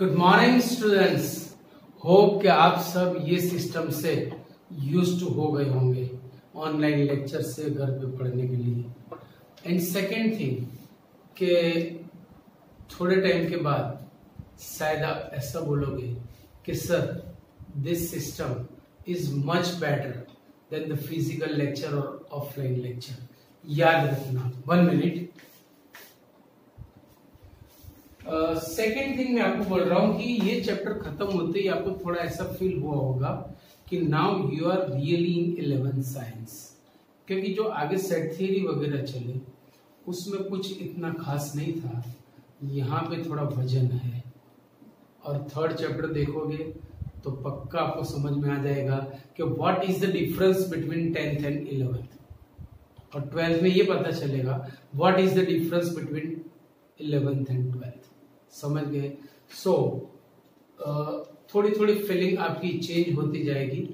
Good morning students. Hope कि आप सब ये सिस्टम से यूज्ड टू हो गए होंगे ऑनलाइन लेक्चर से घर पे पढ़ने के लिए। एंड सेकेंड थिंग कि थोड़े टाइम के बाद शायद आप ऐसा बोलोगे कि sir this system is much better than the physical lecture और ऑफलाइन लेक्चर। याद रखना, 1 मिनट। सेकेंड थिंग मैं आपको बोल रहा हूं कि ये चैप्टर खत्म होते ही आपको थोड़ा ऐसा फील हुआ होगा कि now you are really in 11th science, क्योंकि जो आगे सेट थियरी वगैरह चले उसमें कुछ इतना खास नहीं था। यहाँ पे थोड़ा वजन है और थर्ड चैप्टर देखोगे तो पक्का आपको समझ में आ जाएगा कि what is the difference between 10th and 11th, और 12th में ये पता चलेगा what is the difference between 11th and 12th। समझ गए? सो थोड़ी थोड़ी फीलिंग आपकी चेंज होती जाएगी,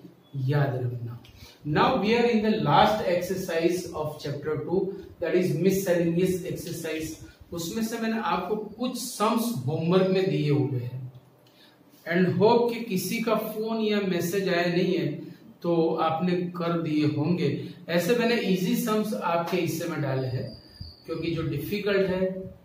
याद रखना। Now we are in the last exercise of chapter 2, that is miscellaneous exercise. उसमें से मैंने आपको कुछ सम्स होमवर्क में दिए हुए हैं एंड होप कि किसी का फोन या मैसेज आया नहीं है तो आपने कर दिए होंगे। ऐसे मैंने इजी सम्स आपके हिस्से में डाले हैं, क्योंकि जो डिफिकल्ट है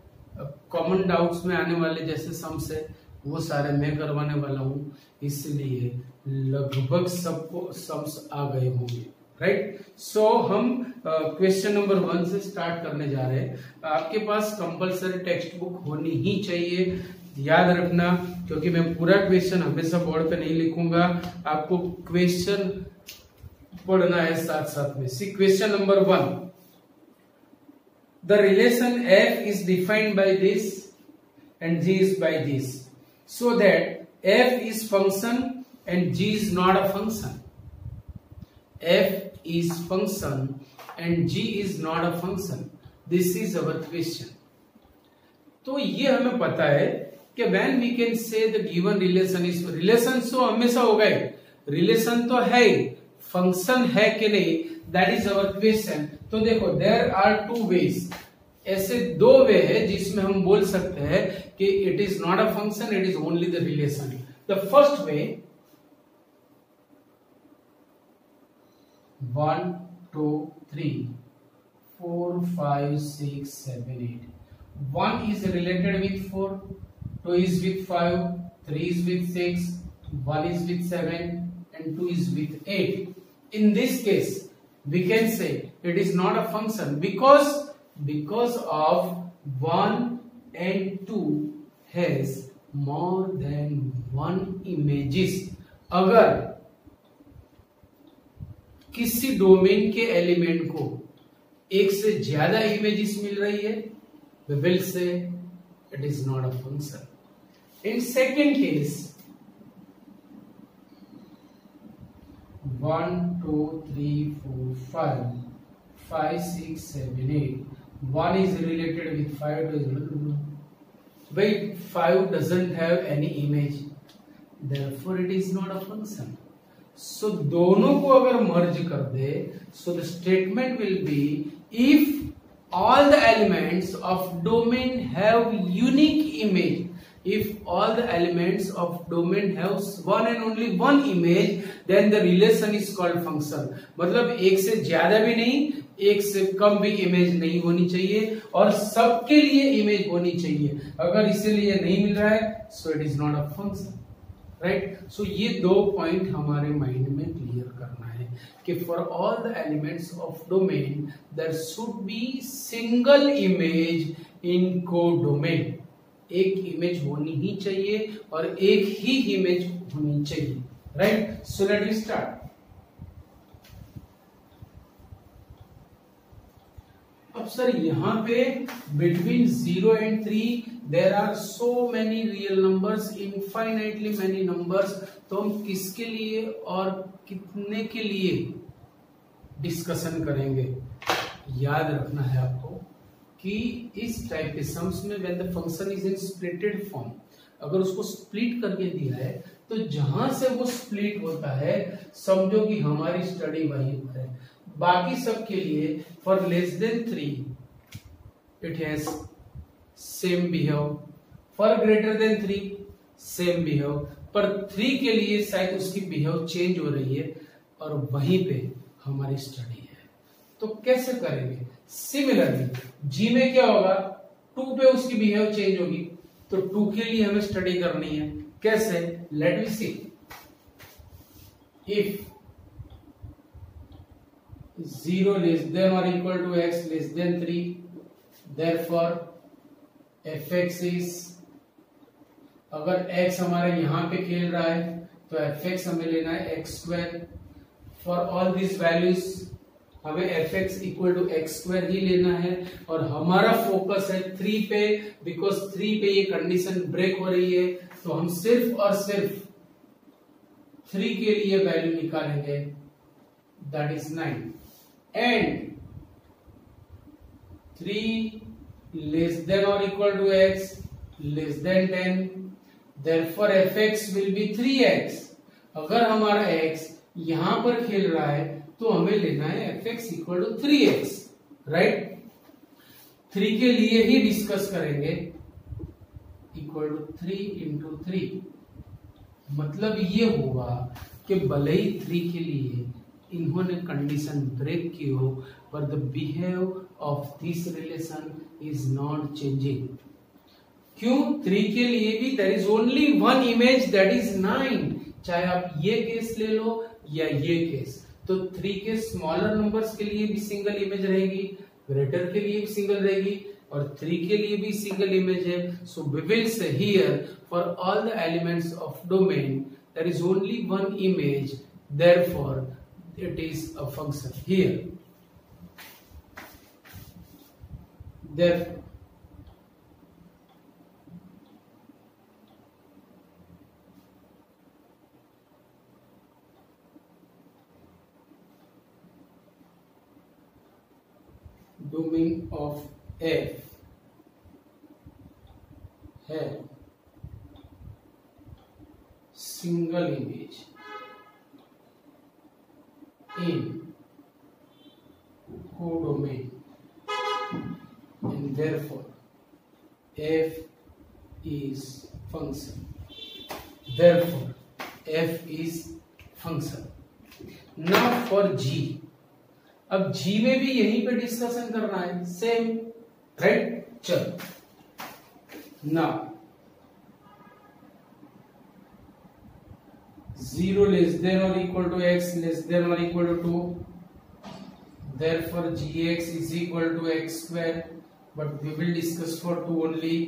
कॉमन डाउट्स में आने वाले जैसे सम्स है वो सारे मैं करवाने वाला हूँ, इसलिए लगभग सबको सम्स आ गए होंगे। राइट? सो हम क्वेश्चन नंबर 1 से स्टार्ट करने जा रहे हैं। आपके पास कंपलसरी टेक्स्ट बुक होनी ही चाहिए, याद रखना, क्योंकि मैं पूरा क्वेश्चन हमेशा बोर्ड पे नहीं लिखूंगा, आपको क्वेश्चन पढ़ना है साथ साथ में। सी question number 1, the relation f is defined by this and g is by this, so that f is function and g is not a function. f is function and g is not a function. This is our question. तो ये हमें पता है कि when we can say the given relation is relation, तो हमेशा होगा ही, relation तो है ही, फंक्शन है कि नहीं, दैट इज अवर क्वेश्चन। तो देखो देयर आर 2 वेज, ऐसे 2 वे है जिसमें हम बोल सकते हैं कि it is not a function, it is only the relation. The first way, 1 2 3 4 5 6 7 8, 1 is related with 4, 2 is with 5, 3 is with 6, 1 is with 7 and 2 is with 8. In this case we can say it is not a function because of 1 and 2 has more than 1 images. अगर किसी domain के element को एक से ज्यादा images मिल रही है, we will say it is not a function. In second case, 1 2 3 4 5 5 6 7 8, 1 is related with 5, but 5 doesn't have any image, therefore it is not a function. So दोनों को अगर मर्ज कर दे, so the statement will be if all the elements of domain have unique image, if all the elements of domain have one and only one image, then the relation is called function. मतलब एक से ज्यादा भी नहीं, एक से कम भी image नहीं होनी चाहिए और सबके लिए इमेज होनी चाहिए। अगर इसीलिए नहीं मिल रहा है, so it is not a function. Right? So ये 2 पॉइंट हमारे माइंड में क्लियर करना है कि for all the elements of domain there should be single image in codomain. एक इमेज होनी ही चाहिए और एक ही इमेज होनी चाहिए। Right? So let us start. अब सर यहाँ पे between 0 and 3 there are so many real numbers, infinitely many numbers, तो हम किसके लिए और कितने के लिए डिस्कशन करेंगे? याद रखना है आपको कि इस टाइप के सम्स में when the function is in splitted form, अगर उसको स्प्लिट करके दिया है तो जहां से वो स्प्लिट होता है समझो कि हमारी स्टडी वहीं पर है। बाकी सब के लिए for less than 3 it has same behave, for greater than 3 same behave, पर 3 के लिए शायद उसकी बिहेव चेंज हो रही है और वहीं पे हमारी स्टडी है। तो कैसे करेंगे? सिमिलरली जी में क्या होगा, 2 पे उसकी बिहेव चेंज होगी, तो 2 के लिए हमें स्टडी करनी है। कैसे? Let me see. If 0 less than और equal to x less than 3, therefore fx is, अगर x हमारे यहां पे खेल रहा है तो fx हमें लेना है x square. For all this values हमें fx equal to x square ही लेना है, और हमारा फोकस है 3 पे, बिकॉज 3 पे ये कंडीशन ब्रेक हो रही है, तो हम सिर्फ और सिर्फ 3 के लिए वैल्यू निकालेंगे, that is 9, and 3 less than और equal to x less than 10, therefore fx will be 3x। अगर हमारा x यहां पर खेल रहा है तो हमें लेना है fx equal to 3x, right. 3 के लिए ही डिस्कस करेंगे, इक्वल टू 3 इंटू 3, मतलब ये होगा कि भले ही 3 के लिए इन्होंने कंडीशन ब्रेक की हो, पर the behave of this relation is not changing. क्यों? 3 के लिए भी there is only one image, that is 9, चाहे आप ये केस ले लो या ये केस। तो 3 के स्मॉलर नंबर्स के लिए भी सिंगल इमेज रहेगी, ग्रेटर के लिए भी सिंगल रहेगी, और 3 के लिए भी सिंगल इमेज है। So we will say here for all the elements of domain there is only one image, therefore it is a function here। Therefore domain of f है single image in codomain, and therefore f is function, therefore f is function। now for g, अब g में भी यहीं पे discussion करना है, same, right. चलो now 0 less than or equal to x less than or equal to 2, therefore gx is equal to x square, but we will discuss for 2 only,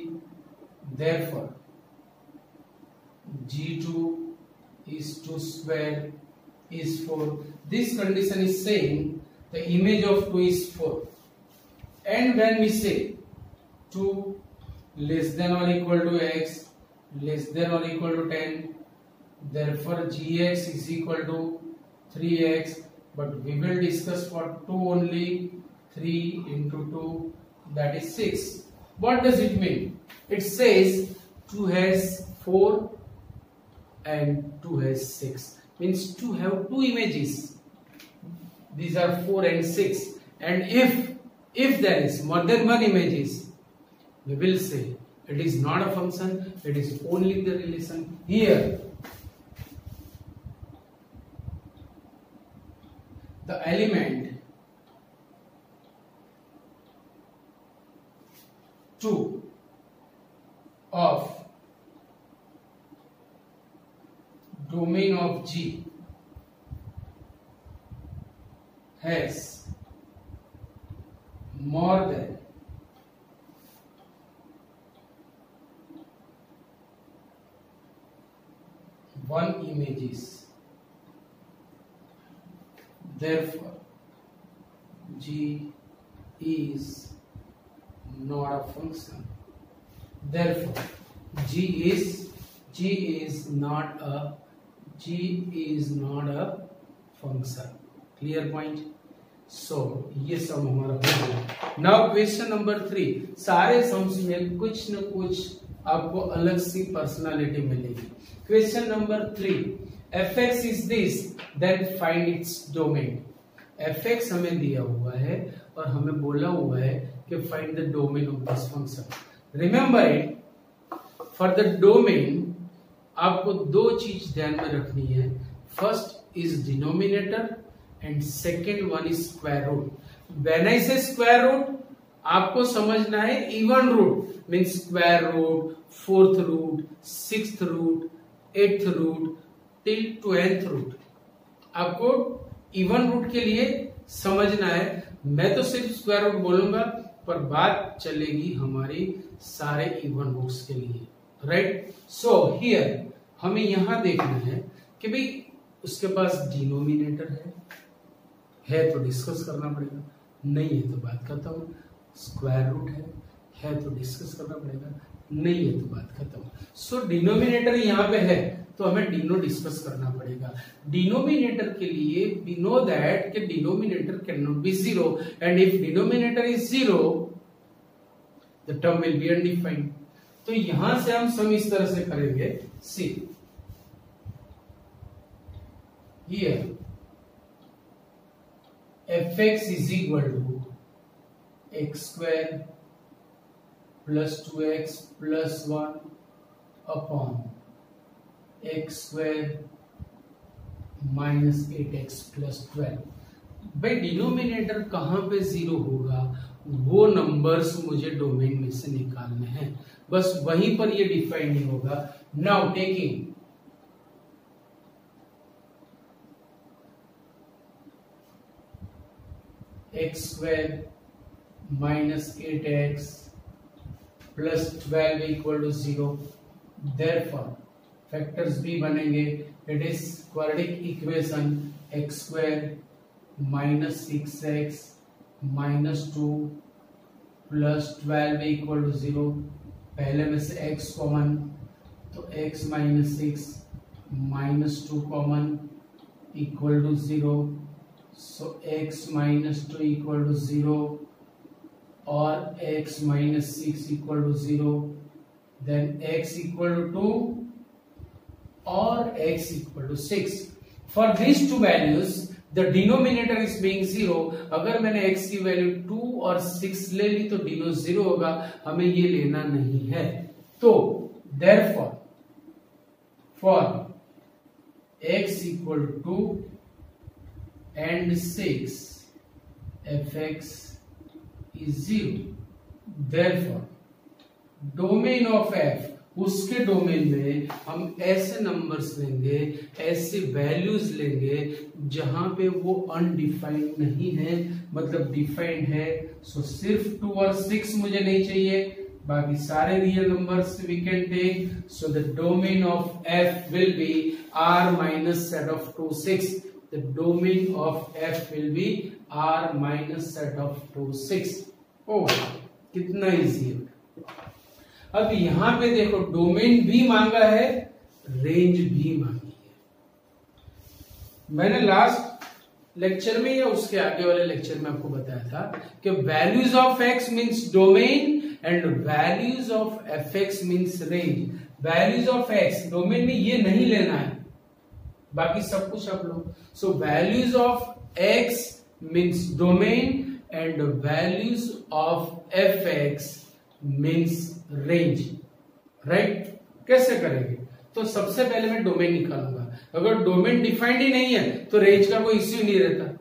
therefore g2 is 2 square is 4। this condition is saying the image of 2 is 4, and when we say 2 less than or equal to x less than or equal to 10, therefore gx is equal to 3x, but we will discuss for 2 only, 3 into 2 that is 6। what does it mean? It says 2 has 4 and 2 has 6, means 2 have 2 images, these are 4 and 6, and if there is more than one images, we will say it is not a function, it is only the relation here। the element 2 of domain of G has more than one images, therefore G is not a function, therefore G is not a function। clear point? so ये सम हमारा हो गया। Now question number 3, सारे sums में कुछ न कुछ आपको अलग सी पर्सनालिटी मिलेगी। Question number 3, fx is this, then find its domain। fx हमें दिया हुआ है और हमें बोला हुआ है कि find the domain of this function। remember it, for the domain आपको दो चीज ध्यान में रखनी है, first is denominator and second one is square root. When I say square root, आपको समझना है even root means square root, fourth root, sixth root, eighth root till 12th root. आपको इवन रूट के लिए समझना है। मैं तो सिर्फ स्क्वायर रूट बोलूंगा, पर बात चलेगी हमारी सारे इवन रूट्स के लिए, राइट। सो हियर हमें यहां देखना है कि भाई उसके पास डिनोमिनेटर है तो डिस्कस करना पड़ेगा, नहीं है तो बात खत्म। स्क्वायर रूट है तो डिस्कस करना पड़ेगा, नहीं है तो बात खत्म। सो डिनोमिनेटर यहाँ पे है तो हमें डिनो डिस्कस करना पड़ेगा। डिनोमिनेटर के लिए वी नो दैट कि denominator can not be zero, and if denominator is zero the term will be undefined. तो यहां से हम सम इस तरह से करेंगे, see here fx is equal to x square plus 2x plus 1 upon x square minus 8x plus 12। भाई denominator कहां पे जीरो होगा, वो नंबर्स मुझे डोमेन में से निकालने हैं, बस वहीं पर ये डिफाइन नहीं होगा। Now taking x square minus 8x plus 12 equal to 0, therefore factors भी बनेंगे, it is quadratic equation x square minus 6x minus 2 plus 12 equal to 0। पहले में से x कॉमन तो x minus 6 minus 2 common equal to 0। So x minus 2 equal to 0 or x minus 6 equal to 0, then x equal to 2 or x equal to 6। For these two values the denominator is being 0। अगर मैंने x की value 2 और 6 ले ली तो डिनो 0 होगा, हमें ये लेना नहीं है। तो therefore for x equal to 2 and 6 fx is 0, therefore domain of f, उसके डोमेन में हम ऐसे नंबर्स लेंगे, ऐसे वैल्यूज लेंगे जहां पे वो अनडिफाइंड नहीं है, मतलब डिफाइंड है। सो सिर्फ 2 और 6 मुझे नहीं चाहिए, बाकी सारे real numbers we can take. So the domain of f will be r minus set of 2 6। The domain of f will be r minus set of 2 6। ओह कितना इजी है। अब यहां पे देखो डोमेन भी मांगा है, रेंज भी मांगी है। मैंने लास्ट लेक्चर में या उसके आगे वाले लेक्चर में आपको बताया था कि values of x means domain and values of fx means range. Values of x domain में ये नहीं लेना है, बाकी सब कुछ आप लो। So values of x means domain and values of fx means range, right. कैसे करेंगे, तो सबसे पहले मैं डोमेन निकालूंगा। अगर डोमेन डिफाइंड ही नहीं है तो रेंज का कोई इश्यू नहीं रहता।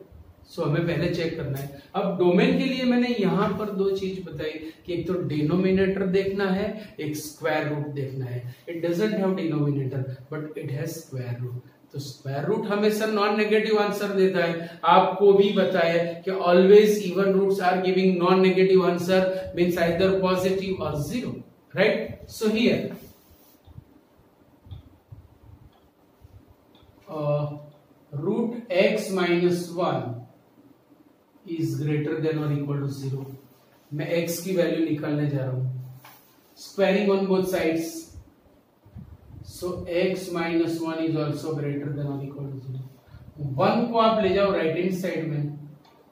सो हमें पहले चेक करना है। अब डोमेन के लिए मैंने यहां पर दो चीज बताई कि एक तो डिनोमिनेटर देखना है, एक स्क्वायर रूट देखना है। It doesn't have denominator but it has square root. तो स्क्वायर रूट हमेशा नॉन नेगेटिव आंसर देता है। आपको भी बताया कि always even roots are giving non negative answer, means either positive और 0, right. So here root x minus 1 is greater than or equal to 0। मैं x की वैल्यू निकालने जा रहा हूं। Squaring on both sides, so x minus 1 is also greater than or equal to 0। 1 को आप ले जाओ राइट हैंड साइड में,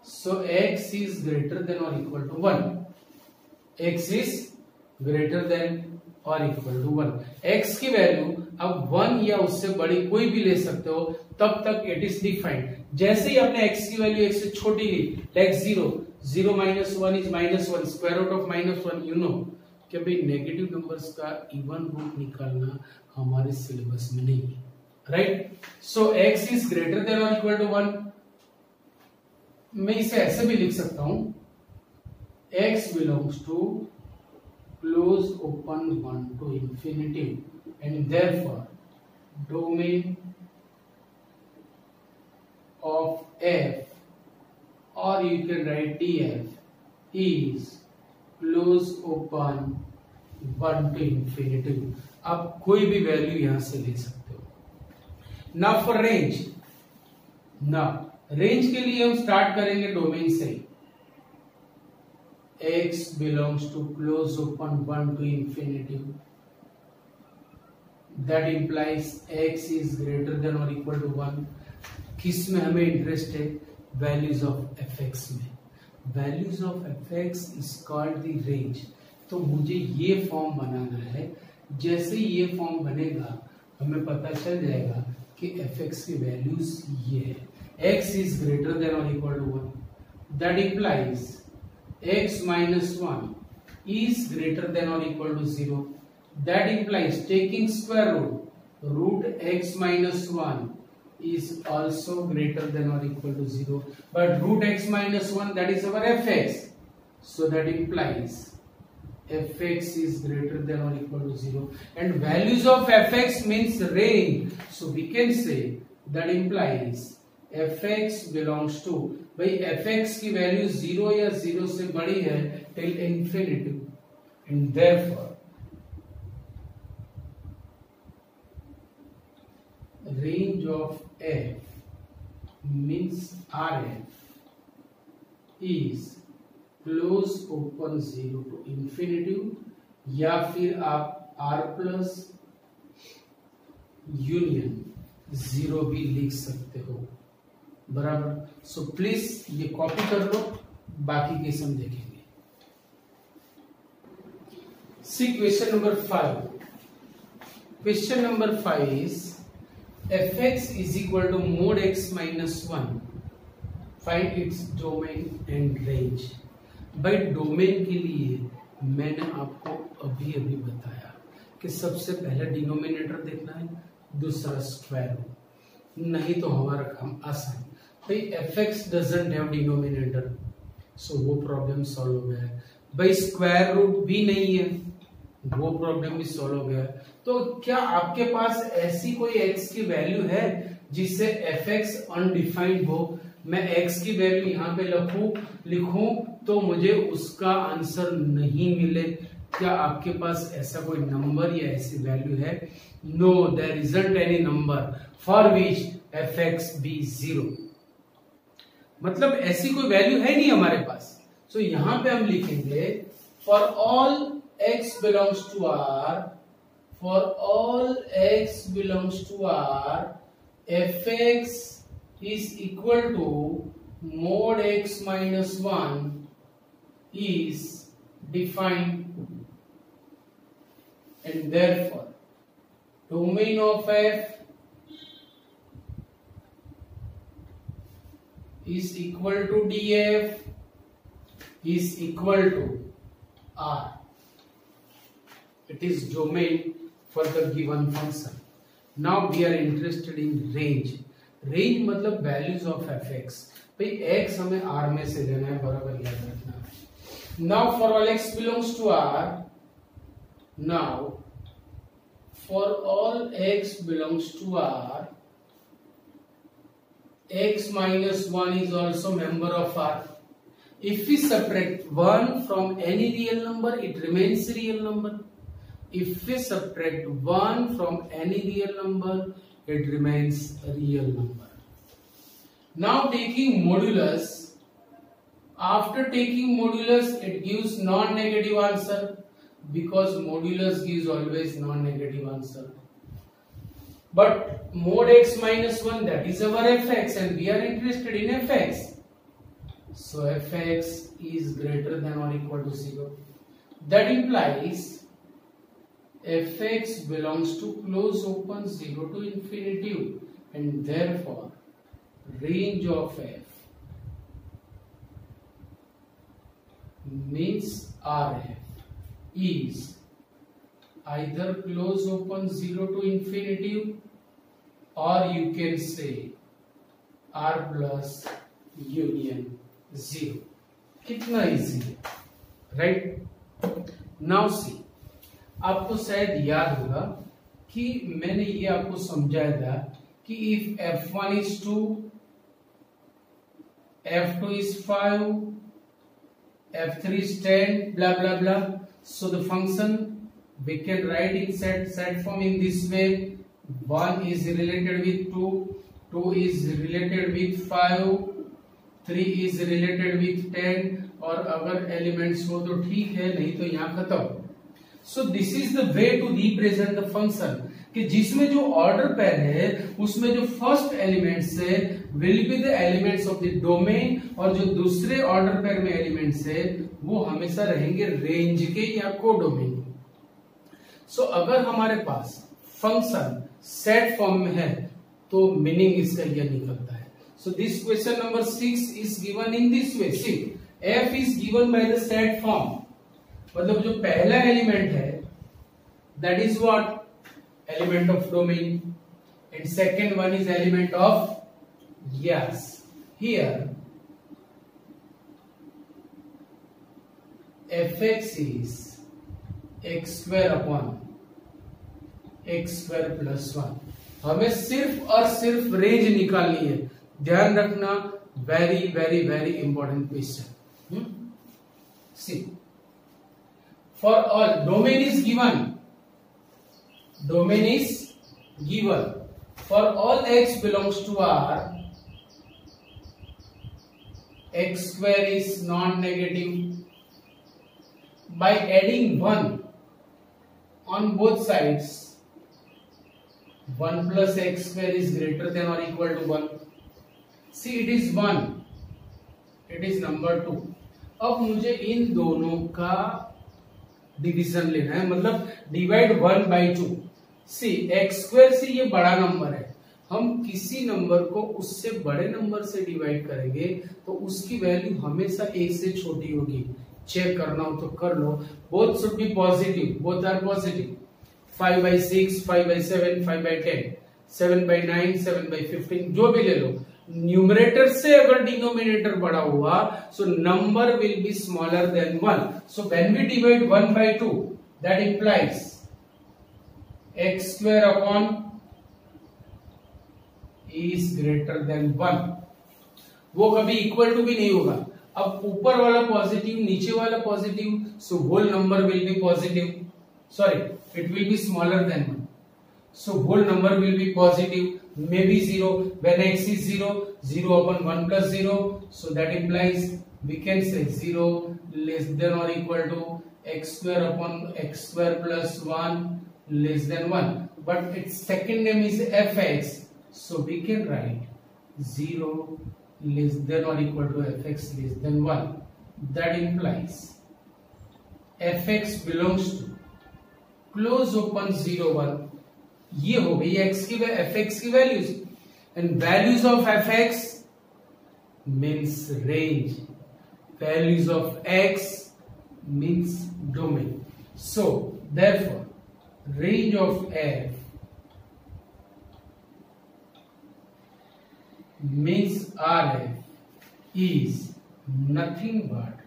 सो x is greater than or equal to 1। x is greater than और इक्वल टू 1। x की value अब 1 या उससे बड़ी कोई भी ले सकते हो, तब तक इट इज डिफाइंड। जैसे ही आपने x की वैल्यू 1 से छोटी ली, like 0 0 minus 1 is -1, square root of -1 you know, कि भाई नेगेटिव नंबर्स का इवन रूट निकालना हमारे सिलेबस में नहीं है, right. So x is greater than और इक्वल टू 1। मैं इसे ऐसे भी लिख सकता हूं, x belongs to close open 1 to infinity and therefore domain of f or you can write df is close open 1 to infinity। आप कोई भी वैल्यू यहां से ले सकते हो। नाउ फॉर रेंज, रेंज के लिए हम स्टार्ट करेंगे डोमेन से। x belongs to close open 1 to infinity, that implies x is greater than or equal to 1। किस में हमें इंटरेस्ट है? वैल्यूज ऑफ fx में। Values of fx is called the range. तो मुझे ये फॉर्म बनाना है, जैसे ये फॉर्म बनेगा हमें पता चल जाएगा कि fx की वैल्यूज ये है। x is greater than or equal to 1, that implies x minus 1 is greater than or equal to 0, that implies taking square root x minus 1 is also greater than or equal to 0, but root x minus 1, that is our fx, so that implies fx is greater than or equal to 0, and values of fx means range, so we can say that implies fx belongs to, भाई fx की value 0 या 0 से बड़ी है till infinity, and therefore range of f means Rf is close open 0 to infinity, या फिर आप r plus union 0 भी लिख सकते हो, बराबर। सो प्लीज ये कॉपी कर लो, बाकी केस हम देखेंगे। See question number 5। Question number 5 is fx is equal to mod x minus 1, find its domain and range। भाई डोमेन के लिए मैंने आपको अभी अभी बताया कि सबसे पहले डिनोमिनेटर देखना है, दूसरा स्क्वायर रूट, नहीं तो हमारा काम आसान। भाई fx डजंट हैव डिनोमिनेटर, सो वो प्रॉब्लम सॉल्व हो गया। भाई स्क्वायर रूट भी नहीं है, वो प्रॉब्लम भी सॉल्व हो गया। तो क्या आपके पास ऐसी कोई x की वैल्यू है जिससे fx अनडिफाइंड हो? मैं x की वैल्यू यहाँ पे लिखूं तो मुझे उसका आंसर नहीं मिले। क्या आपके पास ऐसा कोई नंबर या ऐसी वैल्यू है? No, there isn't any number for which fx be 0। मतलब ऐसी कोई वैल्यू है नहीं हमारे पास। सो यहां पे हम लिखेंगे for all x belongs to r, for all x belongs to R, fx is equal to mod x minus 1 is defined, and therefore domain of f is equal to df is equal to R. It is domain for the given function. Now we are interested in range। range मतलब values of fx। भाई x हमें r में से लेना है, बराबर याद रखना। Now for all x belongs to r, now for all x belongs to r, x minus 1 is also member of r. If we subtract 1 from any real number, it remains real number. If we subtract 1 from any real number, it remains a real number. Now taking modulus, after taking modulus, it gives non-negative answer, because modulus gives always non-negative answer. But mod x minus 1, that is our fx, and we are interested in fx. So fx is greater than or equal to 0. That implies fx belongs to close open 0 to infinity, and therefore range of f means Rf is either close open 0 to infinity, or you can say r plus union 0. कितना easy है, right? Now see, आपको शायद याद होगा कि मैंने ये आपको समझाया था कि if f1 is 2, f2 is 5, f3 is 10, blah blah blah. So the function we can write in set form in this way: 1 is related with 2, 2 is related with 5, 3 is related with 10, और अगर elements हो तो ठीक है, नहीं तो यहाँ खत्म. So this is the way to represent the function, कि जिसमें जो ऑर्डर पेयर है उसमें जो फर्स्ट एलिमेंट्स है will be the elements of the domain, और जो दूसरे ऑर्डर पेयर में एलिमेंट्स है वो हमेशा रहेंगे रेंज के या कोडोमेन के. सो अगर हमारे पास फंक्शन सेट फॉर्म में है तो मीनिंग इसका यह निकलता है. So this question number 6 is given in this way. See, f is given by the set form, मतलब जो पहला एलिमेंट है that is what, element of domain, and second one is element of, yes, here fx is x square upon x square plus 1. हमें सिर्फ और सिर्फ range निकालनी है. ध्यान रखना, very very very important question. See, for all domain is given, domain is given for all x belongs to R, x square is non-negative. By adding 1 on both sides, 1 plus x square is greater than or equal to 1. See, it is 1, it is number 2. अब मुझे इन दोनों का division लेना है, मतलब divide 1 by 2. सी, x square से ये बड़ा नंबर है, हम किसी नंबर को उससे बड़े नंबर से डिवाइड करेंगे तो उसकी वैल्यू हमेशा एक से छोटी होगी. चेक करना हो तो कर लो. Both should be positive, both are positive. 5 by 6, 5 by 7, 5 by 10, 7 by 9, 7 by 15, जो भी ले लो. न्यूमरेटर से अगर डिनोमिनेटर बड़ा हुआ so number will be smaller than 1. So when we divide 1 by 2, that implies x square upon is greater than 1. वो कभी equal to भी नहीं होगा. अब ऊपर वाला पॉजिटिव, नीचे वाला positive, so whole number will be positive, sorry, it will be smaller than 1. So whole number will be positive, may be 0. When x is 0, 0 upon 1 plus 0, so that implies we can say 0 less than or equal to x square upon x square plus 1 less than 1. But its second name is fx, so we can write 0 less than or equal to fx less than 1. That implies fx belongs to close open 0 1. ये हो गई x की fx की values, and values of fx means range, values of x means domain. So therefore range of f means Rf is nothing but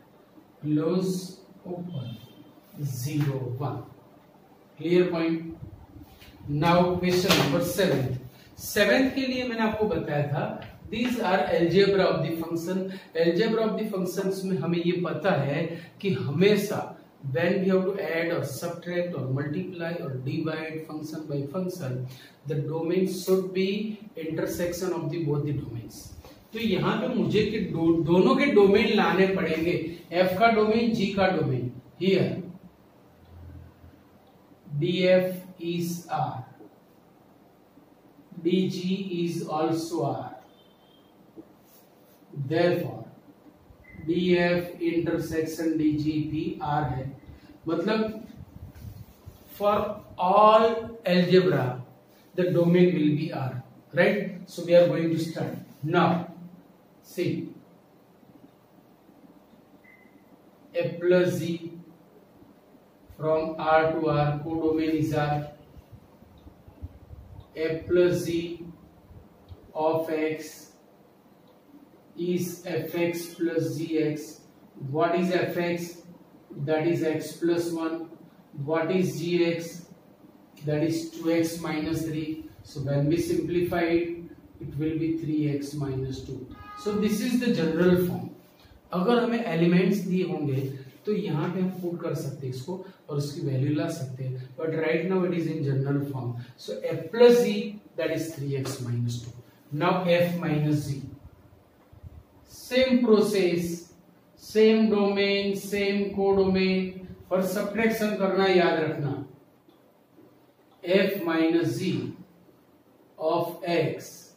close open 0 1. Clear point. Now question number 7. 7th के लिए मैंने आपको बताया था these are algebra of the function. algebra of the functions में हमें ये पता है कि हमेशा when we have to add or subtract or multiply or divide function by function, the domain should be intersection of the both the domains. तो यहाँ पे मुझे कि दोनों के डोमेन लाने पड़ेंगे, f का डोमेन, g का domain. Here df is R, dg is also R. Therefore df intersection dg भी R है. मतलब for all algebra the domain will be R, right? So we are going to start now. See, f plus g from R to R, codomain is R, f plus g of x is fx plus gx. What is fx? That is x plus 1. What is gx? That is 2x minus 3. So when we simplify it, it will be 3x minus 2. So this is the general form. अगर हमें elements दिए होंगे तो यहाँ पे हम put कर सकते हैं इसको और उसकी वैल्यू ला सकते हैं, but right now it is in general form. So f plus g, that is 3x minus 2. Now f minus g, same process, same domain, same codomain. पर सब्ट्रैक्शन करना याद रखना. f minus g of x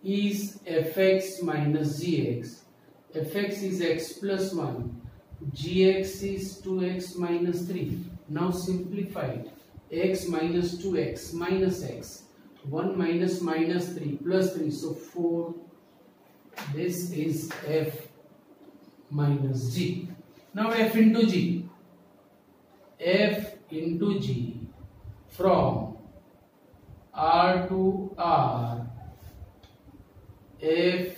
is fx minus gx. fx is x plus 1, gx is 2x minus 3. Now simplify it. x minus 2x minus x, 1 minus minus 3 plus 3, so 4. This is f minus g. Now f into g. f into g from R to R, f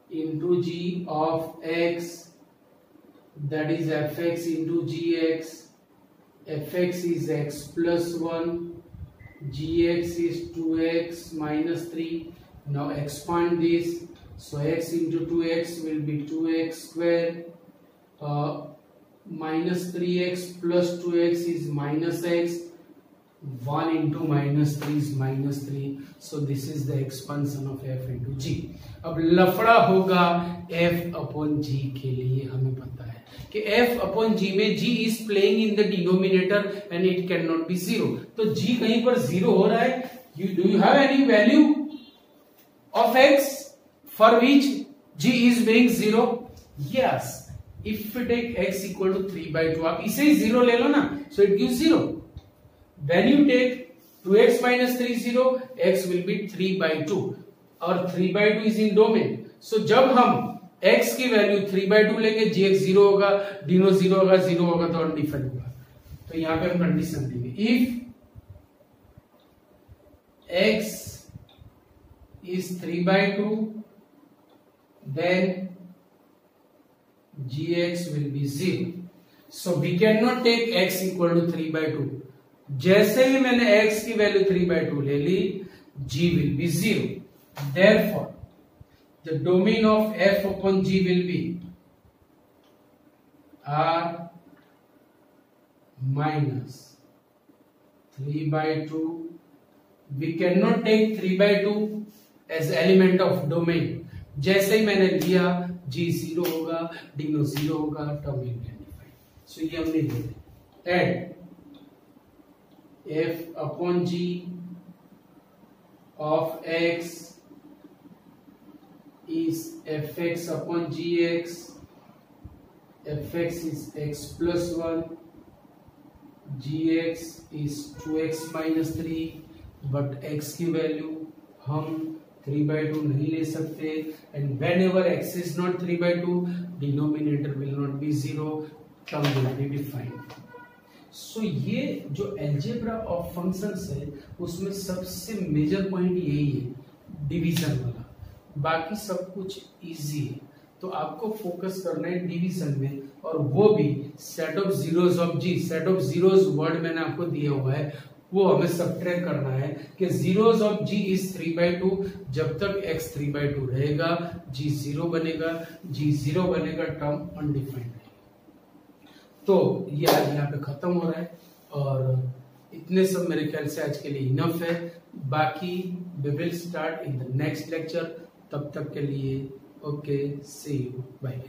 into g of x, that is fx into gx. fx is x plus 1, gx is 2x minus 3. Now expand this, so x into 2x will be 2x square, minus 3x plus 2x is minus x. 1 into minus 3 is minus 3. So this is the expansion of f into g. अब लफड़ा होगा f upon g के लिए. हमें पता है कि f upon g में g is playing in the denominator and it cannot be 0. तो g कहीं पर 0 हो रहा है. Do you have any value of x for which g is being 0? Yes. If we take x equal to 3/2, आप इसे ही 0 ले लो ना, so it gives 0. When you take 2x minus 3 0, x will be 3/2 और 3/2 is in domain. So जब हम x की value 3/2 लेंगे, gx 0 होगा, डिनो 0 होगा, 0 होगा तो अनडिफाइंड होगा. तो यहाँ पे हम कंडीशन देंगे. If x is 3/2, then gx will be 0. So we cannot take x equal to 3/2. जैसे ही मैंने x की वैल्यू 3/2 ले ली, g will be 0. Therefore, the domain of f upon g will be r minus 3/2. We cannot take 3/2 as element of domain. जैसे ही मैंने लिया, g 0 होगा, डिनो 0 होगा, term will be undefined. सो ये हमने ले लिया. And f upon g of x is fx upon gx. fx is x plus 1, gx is 2x minus 3, but x की वैल्यू हम 3/2 नहीं ले सकते. And whenever x is not 3/2, denominator will not be 0, term will be defined. So ये जो algebra of functions है उसमें सबसे मेजर पॉइंट यही है, डिवीजन वाला. बाकी सब कुछ इजी है. तो आपको फोकस करना है डिवीजन में, और वो भी set of zeros of g. Set of zeros word मैंने आपको दिया हुआ है, वो हमें सब्ट्रैक्ट करना है कि जीरोस ऑफ जी इज 3/2. जब तक x 3/2 रहेगा, g 0 बनेगा, g 0 बनेगा, टर्म अनडिफाइंड. तो ये आज यहाँ पे खत्म हो रहा है, और इतने सब मेरे ख्याल से आज के लिए इनफ है. बाकी we will start in the next lecture. तब तक के लिए ओके, सी यू, बाय.